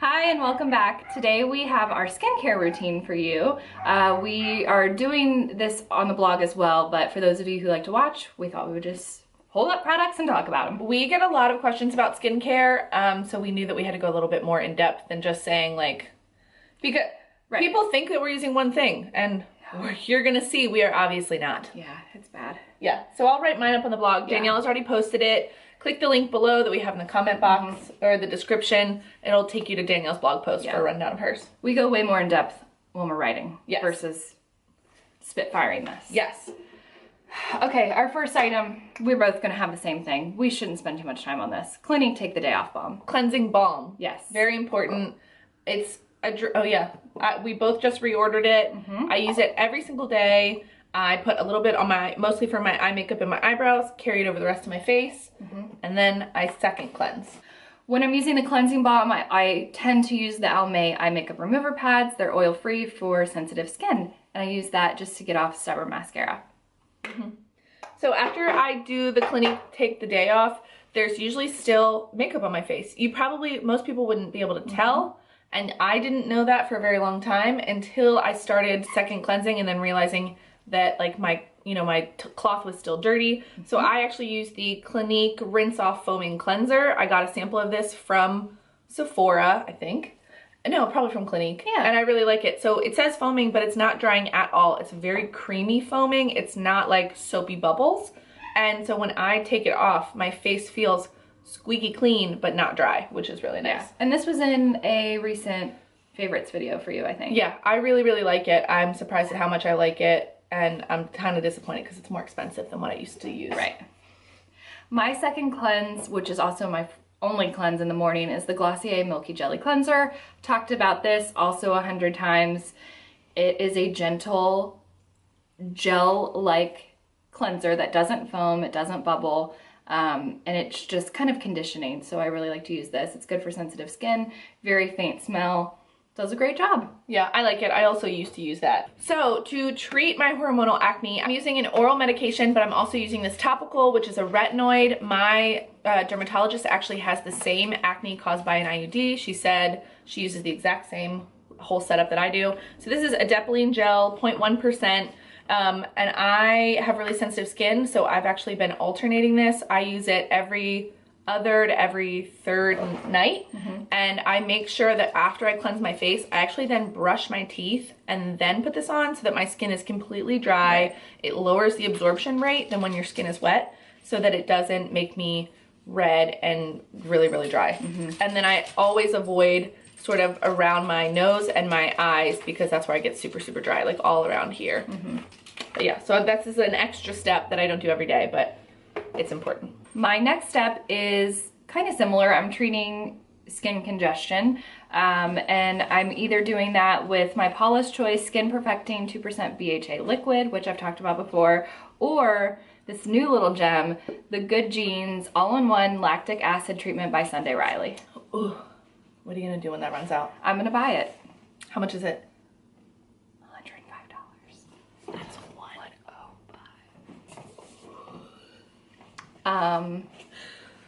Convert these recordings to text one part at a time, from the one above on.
Hi and welcome back. Today we have our skincare routine for you. We are doing this on the blog as well, but for those of you who like to watch, we thought we would just hold up products and talk about them. We get a lot of questions about skincare, so we knew that we had to go a little bit more in depth than just saying because people think that we're using one thing, and you're gonna see we are obviously not. Yeah, it's bad. Yeah, so I'll write mine up on the blog. Yeah. Danielle has already posted it. Click the link below that we have in the comment box or the description. It'll take you to Danielle's blog post for a rundown of hers. We go way more in depth when we're writing versus spitfiring this. Yes. Okay, our first item, we're both gonna have the same thing. We shouldn't spend too much time on this. Clinique Take the Day Off Balm. Cleansing balm. Yes. Very important. It's we both just reordered it. I use it every single day. I put a little bit on mostly for my eye makeup and my eyebrows, carry it over the rest of my face, and then I second cleanse. When I'm using the cleansing balm, I tend to use the Almay eye makeup remover pads. They're oil-free for sensitive skin, and I use that just to get off stubborn mascara. So after I do the Clinique Take the Day Off, there's usually still makeup on my face. Most people wouldn't be able to tell, and I didn't know that for a very long time until I started second cleansing and then realizing that my cloth was still dirty. So I actually used the Clinique Rinse Off Foaming Cleanser. I got a sample of this from Sephora, I think. No, probably from Clinique. Yeah. And I really like it. So it says foaming, but it's not drying at all. It's very creamy foaming. It's not like soapy bubbles. And so when I take it off, my face feels squeaky clean, but not dry, which is really nice. Yeah. And this was in a recent favorites video for you, I think. Yeah, I really, really like it. I'm surprised at how much I like it. And I'm kind of disappointed because it's more expensive than what I used to use. Right. My second cleanse, which is also my only cleanse in the morning, is the Glossier Milky Jelly Cleanser. Talked about this also 100 times. It is a gentle gel-like cleanser that doesn't foam, it doesn't bubble, and it's just kind of conditioning. So I really like to use this. It's good for sensitive skin, very faint smell. Does a great job. Yeah, I like it. I also used to use that. So to treat my hormonal acne, I'm using an oral medication, but I'm also using this topical, which is a retinoid. My dermatologist actually has the same acne caused by an IUD. She said she uses the exact same whole setup that I do. So this is adapalene gel, 0.1%. And I have really sensitive skin, so I've actually been alternating this. I use it every other to every third night, and I make sure that after I cleanse my face, I actually then brush my teeth and then put this on so that my skin is completely dry. It lowers the absorption rate than when your skin is wet so that it doesn't make me red and really, really dry. And then I always avoid sort of around my nose and my eyes because that's where I get super, super dry, like all around here. But yeah, so this is an extra step that I don't do every day, but it's important. My next step is kind of similar. I'm treating skin congestion, and I'm either doing that with my Paula's Choice Skin Perfecting 2% BHA liquid, which I've talked about before, or this new little gem, the Good Genes All-in-One Lactic Acid Treatment by Sunday Riley. Ooh, what are you gonna do when that runs out? I'm gonna buy it. How much is it? $105. That's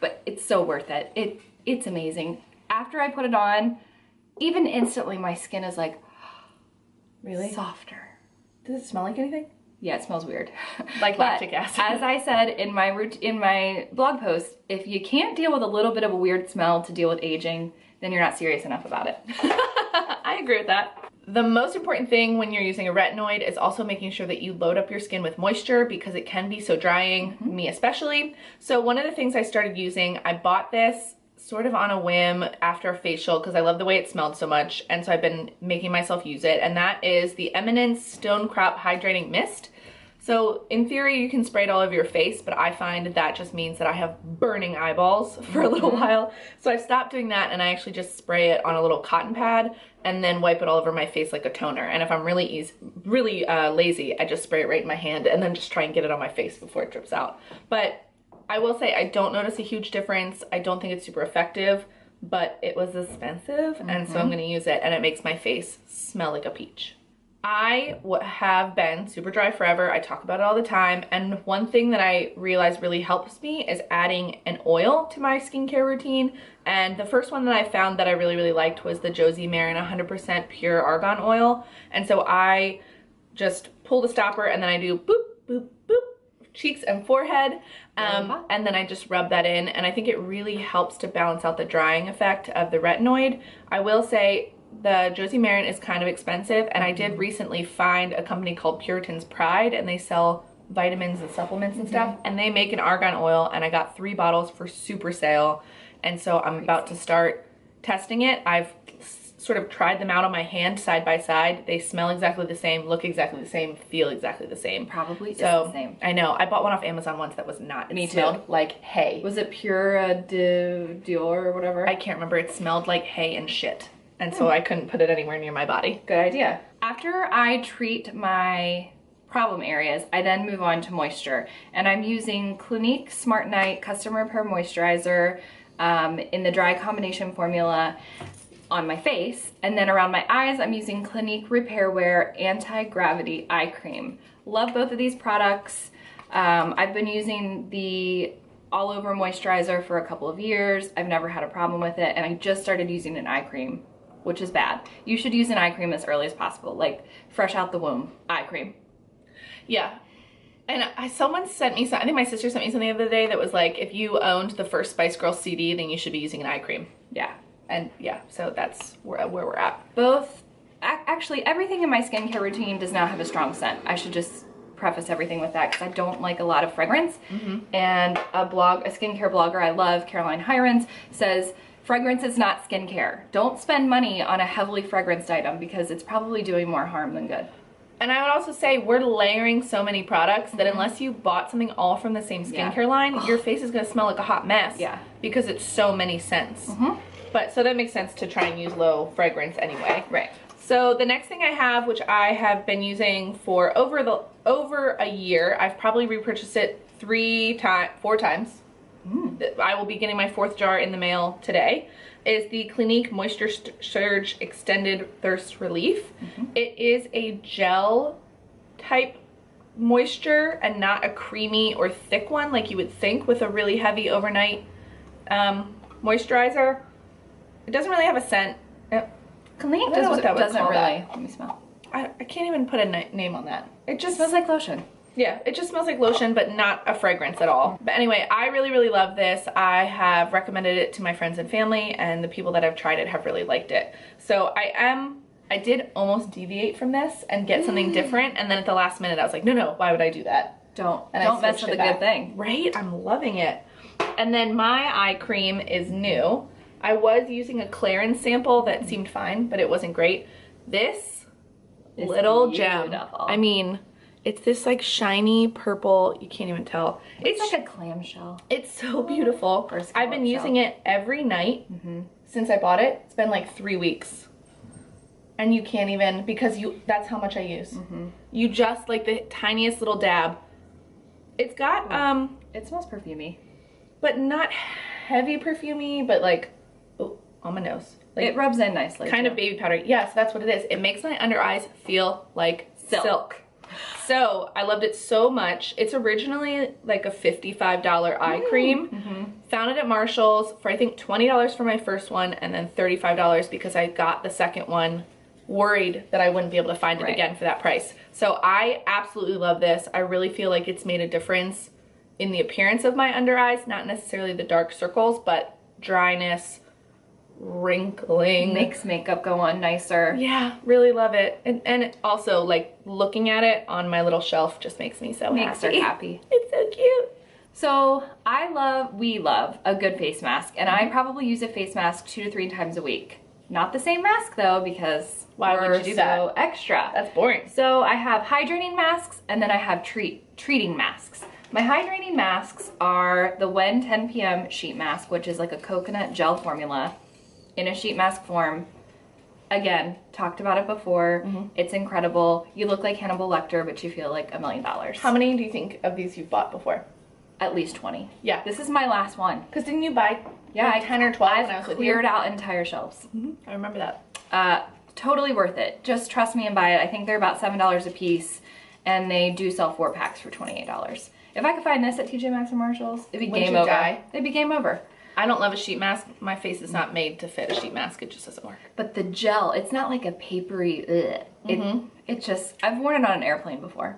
But it's so worth it. It's amazing. After I put it on, even instantly my skin is like really softer. Does it smell like anything? Yeah, it smells weird. Like lactic acid. As I said in my blog post, if you can't deal with a little bit of a weird smell to deal with aging, then you're not serious enough about it. I agree with that. The most important thing when you're using a retinoid is also making sure that you load up your skin with moisture because it can be so drying, me especially. So one of the things I started using, I bought this sort of on a whim after a facial because I love the way it smelled so much, and so I've been making myself use it, and that is the Eminence Stone Crop Hydrating Mist. So in theory, you can spray it all over your face, but I find that just means that I have burning eyeballs for a little while. So I stopped doing that, and I actually just spray it on a little cotton pad and then wipe it all over my face like a toner. And if I'm really lazy, I just spray it right in my hand and then just try and get it on my face before it drips out. But I will say I don't notice a huge difference. I don't think it's super effective, but it was expensive, and so I'm gonna use it, and it makes my face smell like a peach. I have been super dry forever. I talk about it all the time. And one thing that I realized really helps me is adding an oil to my skincare routine. And the first one that I found that I really, really liked was the Josie Maran 100% pure argan oil. And so I just pull the stopper and then I do boop, boop, boop, cheeks and forehead. And then I just rub that in. And I think it really helps to balance out the drying effect of the retinoid. I will say, the Josie Maran is kind of expensive, and I did recently find a company called Puritan's Pride, and they sell vitamins and supplements and stuff, and they make an argan oil, and I got 3 bottles for super sale, and so I'm about to start testing it. I've sort of tried them out on my hand side by side. They smell exactly the same, look exactly the same, feel exactly the same. Probably is the same. I know. I bought one off Amazon once that was not. It smelled like hay. Was it Pure Dior or whatever? I can't remember. It smelled like hay and shit. And so I couldn't put it anywhere near my body. Good idea. After I treat my problem areas, I then move on to moisture. And I'm using Clinique Smart Night Custom Repair Moisturizer in the dry combination formula on my face. And then around my eyes, I'm using Clinique Repair Wear Anti-Gravity Eye Cream. Love both of these products. I've been using the all over moisturizer for a couple of years. I've never had a problem with it. And I just started using an eye cream, which is bad. You should use an eye cream as early as possible, like fresh out the womb, eye cream. Yeah. And someone sent me, I think my sister sent me something the other day that was like, if you owned the first Spice Girls CD, then you should be using an eye cream. Yeah. And yeah, so that's where we're at. Actually, everything in my skincare routine does not have a strong scent. I should just preface everything with that because I don't like a lot of fragrance. And a skincare blogger I love, Caroline Hirons, says, fragrance is not skincare. Don't spend money on a heavily fragranced item because it's probably doing more harm than good. And I would also say we're layering so many products that unless you bought something all from the same skincare line, your face is going to smell like a hot mess. Yeah. Because it's so many scents. But so that makes sense to try and use low fragrance anyway. Right. So the next thing I have, which I have been using for over a year, I've probably repurchased it 4 times. I will be getting my 4th jar in the mail today, is the Clinique Moisture Surge Extended Thirst Relief. It is a gel type moisture and not a creamy or thick one like you would think with a really heavy overnight moisturizer. It doesn't really have a scent. Clinique doesn't really. Let me smell. I can't even put a name on that. It just smells like lotion. Yeah, it just smells like lotion, but not a fragrance at all. But anyway, I really, really love this. I have recommended it to my friends and family, and the people that have tried it have really liked it. So I did almost deviate from this and get something different, and then at the last minute I was like, no, why would I do that? Don't mess with a good thing. Right? I'm loving it. And then my eye cream is new. I was using a Clarins sample that seemed fine, but it wasn't great. This little gem, I mean, it's this like shiny purple, you can't even tell. It's like a clamshell. It's so beautiful. I've been using it every night since I bought it. It's been like 3 weeks. And you can't even, because that's how much I use. You just like the tiniest little dab. It's got, it smells perfumey. But not heavy perfumey, but like, oh, on my nose. Like, it rubs in nicely. Kind of baby powder. Yes, that's what it is. It makes my under eyes feel like silk. So I loved it so much. It's originally like a $55 eye cream. Found it at Marshall's for I think $20 for my first one and then $35 because I got the second one worried that I wouldn't be able to find it again for that price. So I absolutely love this. I really feel like it's made a difference in the appearance of my under eyes, not necessarily the dark circles, but dryness, wrinkling. Makes makeup go on nicer. Yeah, really love it. And also like looking at it on my little shelf just makes me so happy. Makes her happy. It's so cute. So we love a good face mask, and I probably use a face mask 2 to 3 times a week. Not the same mask though, because why would you do that? So extra. That's boring. So I have hydrating masks and then I have treating masks. My hydrating masks are the When 10 p.m. sheet mask, which is like a coconut gel formula in a sheet mask form. Again, talked about it before. It's incredible. You look like Hannibal Lecter, but you feel like $1 million. How many do you think of these you've bought before? At least 20. Yeah. This is my last one. Because didn't you buy like 10 or 12 when I was with you? Cleared out entire shelves. I remember that. Totally worth it. Just trust me and buy it. I think they're about $7 a piece, and they do sell 4 packs for $28. If I could find this at TJ Maxx or Marshalls, it'd be game over. It'd be game over. I don't love a sheet mask. My face is not made to fit a sheet mask. It just doesn't work. But the gel, it's not like a papery, it just, I've worn it on an airplane before.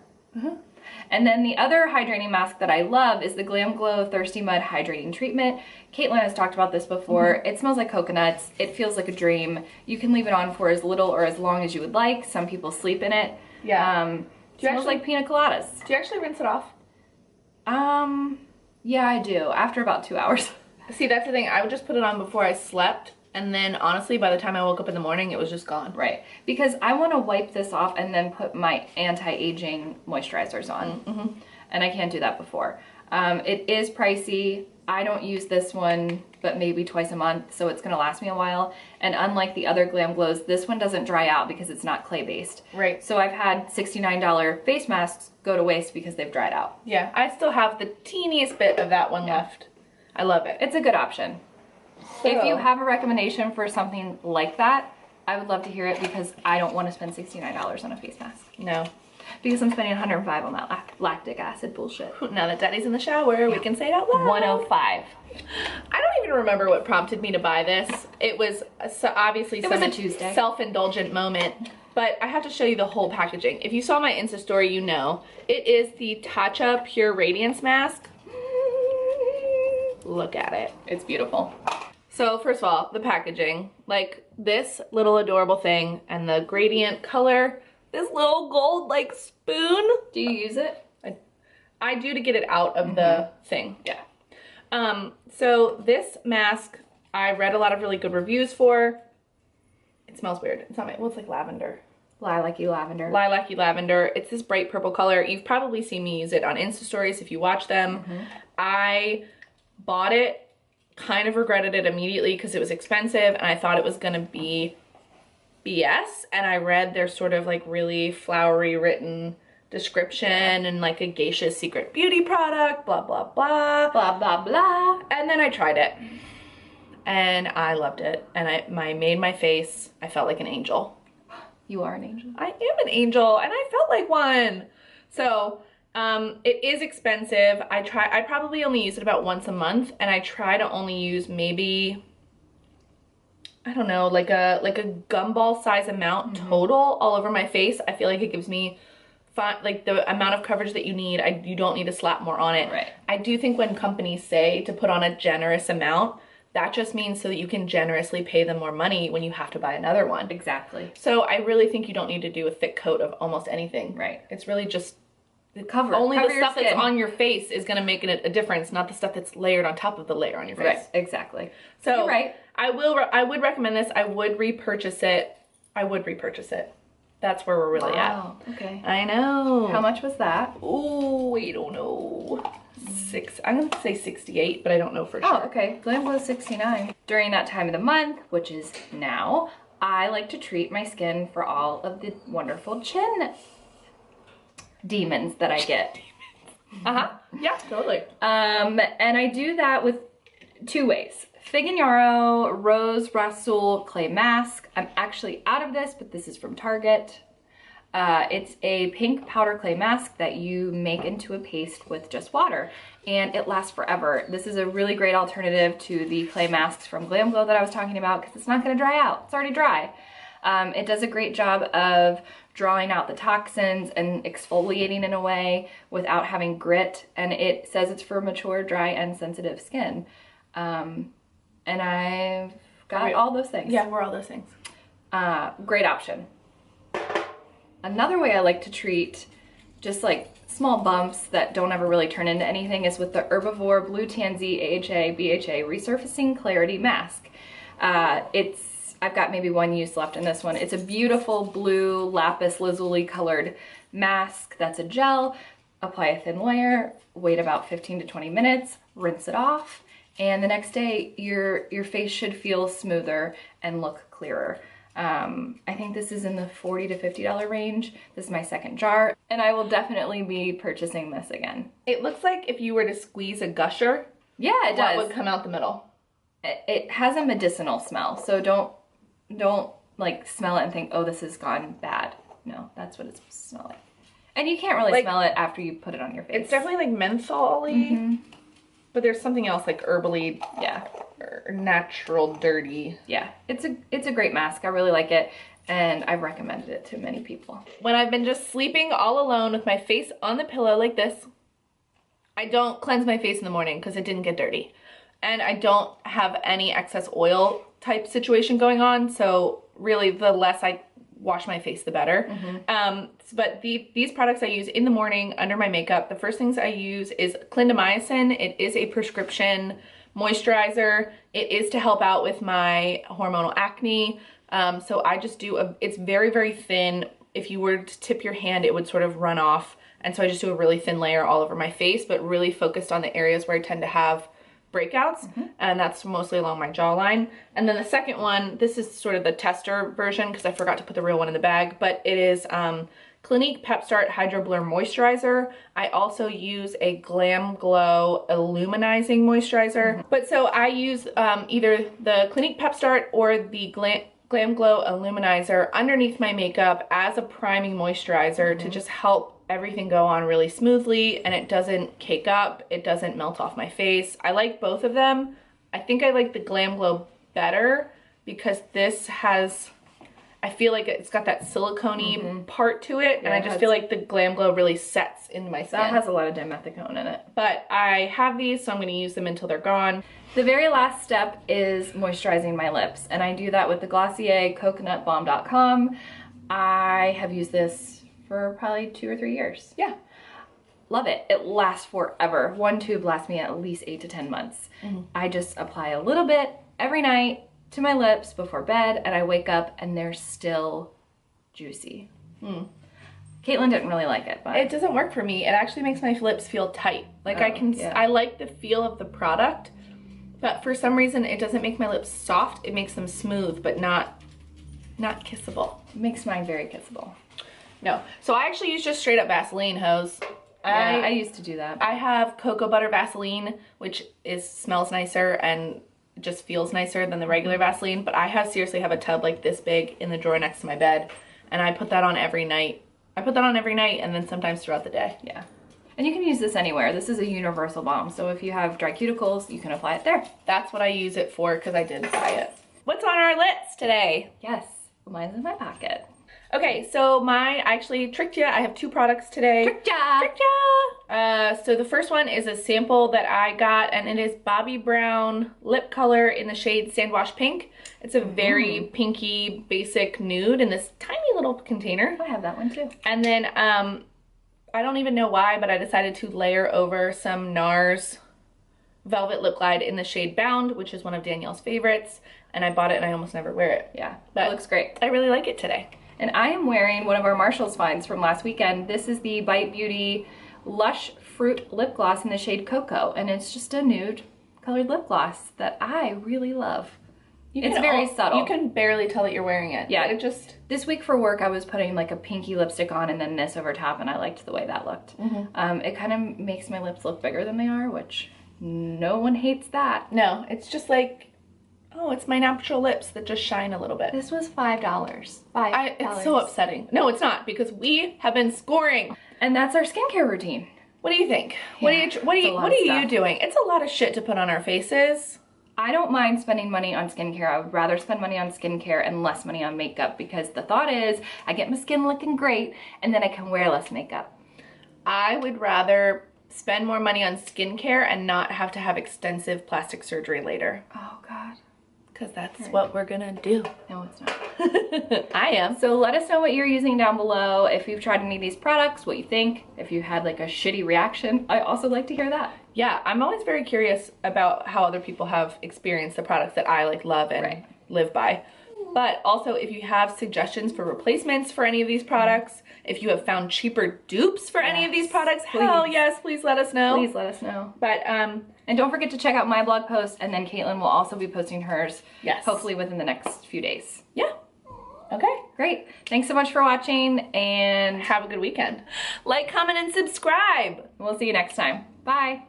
And then the other hydrating mask that I love is the Glam Glow Thirsty Mud Hydrating Treatment. Caitlin has talked about this before. It smells like coconuts. It feels like a dream. You can leave it on for as little or as long as you would like. Some people sleep in it. Yeah. It smells like pina coladas. Do you actually rinse it off? Yeah, I do. After about 2 hours. See, that's the thing. I would just put it on before I slept. And then honestly, by the time I woke up in the morning, it was just gone. Right. Because I want to wipe this off and then put my anti-aging moisturizers on. And I can't do that before. It is pricey. I don't use this one, but maybe twice a month, so it's going to last me a while. And unlike the other Glam Glows, this one doesn't dry out because it's not clay-based. Right. So I've had $69 face masks go to waste because they've dried out. Yeah, I still have the teeniest bit of that one left. I love it. It's a good option. So, if you have a recommendation for something like that, I would love to hear it because I don't want to spend $69 on a face mask. No. Because I'm spending $105 on that lactic acid bullshit. Now that Daddy's in the shower, we can say it out loud. $105. I don't even remember what prompted me to buy this. It was obviously it was a Tuesday. Self-indulgent moment. But I have to show you the whole packaging. If you saw my Insta story, you know. It is the Tatcha Pure Radiance Mask. Look at it. It's beautiful. So first of all, the packaging, like this little adorable thing and the gradient color, this little gold like spoon. Do you use it? I do to get it out of the thing. Yeah. So this mask, I read a lot of really good reviews for. It smells weird. It's not my, well, it's like lavender. Lilac-y lavender. Lilac-y lavender. It's this bright purple color. You've probably seen me use it on Insta stories if you watch them. I bought it, kind of regretted it immediately because it was expensive and I thought it was gonna be BS, and I read their sort of like really flowery written description and like a geisha secret beauty product, blah blah blah Blah, blah, blah. and then I tried it and I loved it, and I made my face, I felt like an angel. You are an angel. I am an angel and I felt like one. So it is expensive. I probably only use it about once a month, and I try to only use maybe, I don't know, like a gumball size amount total all over my face. I feel like it gives me like the amount of coverage that you need. You don't need to slap more on it. Right. I do think when companies say to put on a generous amount, that just means so that you can generously pay them more money when you have to buy another one. Exactly. So I really think you don't need to do a thick coat of almost anything. Right. It's really just Only the stuff that's on your face is going to make it a difference, not the stuff that's layered on top of the layer on your face. Right, exactly. So you're right. I would recommend this. I would repurchase it. That's where we're really at. Okay. I know. How much was that? Oh, I don't know. I'm going to say 68, but I don't know for sure. Oh, okay. Glam Glow 69. During that time of the month, which is now, I like to treat my skin for all of the wonderful chin demons that I get. Yeah, totally. And I do that with 2 ways. Fig and Yarrow Rose Rasoul Clay Mask. I'm actually out of this, but this is from Target. It's a pink powder clay mask that you make into a paste with just water, and it lasts forever. This is a really great alternative to the clay masks from Glam Glow that I was talking about because it's not going to dry out. It's already dry. It does a great job of drawing out the toxins and exfoliating in a way without having grit, and it says it's for mature, dry, and sensitive skin. And I've got all those things. Yeah, we're all those things. Great option. Another way I like to treat just like small bumps that don't ever really turn into anything is with the Herbivore Blue Tansy AHA BHA Resurfacing Clarity Mask. I've got maybe 1 use left in this one. It's a beautiful blue lapis lazuli colored mask that's a gel. Apply a thin layer, wait about 15 to 20 minutes, rinse it off, and the next day your face should feel smoother and look clearer. I think this is in the $40 to $50 range. This is my second jar, and I will definitely be purchasing this again. It looks like if you were to squeeze a gusher, yeah, it does. what would come out the middle? It has a medicinal smell, so don't like smell it and think, oh, this has gone bad. No, that's what it's supposed to smell like. And you can't really smell it after you put it on your face. It's definitely like menthol-y, but there's something else like herbally, or natural dirty. Yeah, it's a great mask. I really like it, and I've recommended it to many people. When I've been just sleeping all alone with my face on the pillow like this, I don't cleanse my face in the morning because it didn't get dirty. And I don't have any excess oil type situation going on, so really the less I wash my face, the better. But these products I use in the morning under my makeup. The first things I use is clindamycin. It is a prescription moisturizer. It is to help out with my hormonal acne. So I just do it's very, very thin. If you were to tip your hand, it would sort of run off. And so I just do a really thin layer all over my face, but really focused on the areas where I tend to have breakouts, and that's mostly along my jawline. And then the second one, this is sort of the tester version because I forgot to put the real one in the bag, but it is Clinique Pep Start Hydro Blur Moisturizer. I also use a Glam Glow Illuminizing Moisturizer. But so I use either the Clinique Pep Start or the Glam Glow Illuminizer underneath my makeup as a priming moisturizer to just help everything go on really smoothly, and it doesn't cake up, it doesn't melt off my face. I like both of them. I think I like the Glam Glow better because this has, I feel like it's got that silicone-y part to it, and I just feel like the Glam Glow really sets into my skin. That has a lot of dimethicone in it. But I have these, so I'm going to use them until they're gone. The very last step is moisturizing my lips, and I do that with the Glossier CoconutBalm.com. I have used this for probably 2 or 3 years. Yeah. Love it. It lasts forever. One tube lasts me at least 8 to 10 months. I just apply a little bit every night to my lips before bed, and I wake up and they're still juicy. Caitlin didn't really like it, but it doesn't work for me. It actually makes my lips feel tight. Like I like the feel of the product, but for some reason it doesn't make my lips soft. It makes them smooth, but not kissable. It makes mine very kissable. No. So I actually use just straight up Vaseline hose. Yeah, I used to do that. I have cocoa butter Vaseline, which smells nicer and just feels nicer than the regular Vaseline, but I seriously have a tub like this big in the drawer next to my bed, and I put that on every night. I put that on every night and then sometimes throughout the day. Yeah. And you can use this anywhere. This is a universal balm, so if you have dry cuticles, you can apply it there. That's what I use it for because I did buy it. What's on our list today? Yes, mine's in my pocket. Okay, so I actually tricked you. I have 2 products today. Tricked ya! Tricked ya! So the first one is a sample that I got, and it is Bobbi Brown lip color in the shade Sandwash Pink. It's a very pinky, basic nude in this tiny little container. I have that one too. And then I don't even know why, but I decided to layer over some NARS Velvet Lip Glide in the shade Bound, which is one of Danielle's favorites. And I bought it and I almost never wear it. Yeah, but it looks great. I really like it today. And I am wearing one of our Marshall's finds from last weekend. This is the Bite Beauty Lush Fruit Lip Gloss in the shade Cocoa. And it's just a nude colored lip gloss that I really love. It's very subtle. You can barely tell that you're wearing it. Yeah. It just... This week for work, I was putting like a pinky lipstick on and then this over top, and I liked the way that looked. It kind of makes my lips look bigger than they are, which no one hates that. No, it's just like... Oh, it's my natural lips that just shine a little bit. This was $5. It's so upsetting. No, it's not, because we have been scoring. And that's our skincare routine. What do you think? Yeah, what are you doing? It's a lot of shit to put on our faces. I don't mind spending money on skincare. I would rather spend money on skincare and less money on makeup, because the thought is I get my skin looking great and then I can wear less makeup. I would rather spend more money on skincare and not have to have extensive plastic surgery later. Oh God. Because that's what we're gonna do. No, it's not. I am. So let us know what you're using down below. If you've tried any of these products, what you think. If you had like a shitty reaction, I also like to hear that. Yeah, I'm always very curious about how other people have experienced the products that I like love and live by. But also, if you have suggestions for replacements for any of these products, if you have found cheaper dupes for any of these products, hell yes, please let us know. Please let us know. But and don't forget to check out my blog post, and then Caitlin will also be posting hers. Yes. Hopefully within the next few days. Yeah. Okay. Great. Thanks so much for watching, and have a good weekend. Like, comment, and subscribe. We'll see you next time. Bye.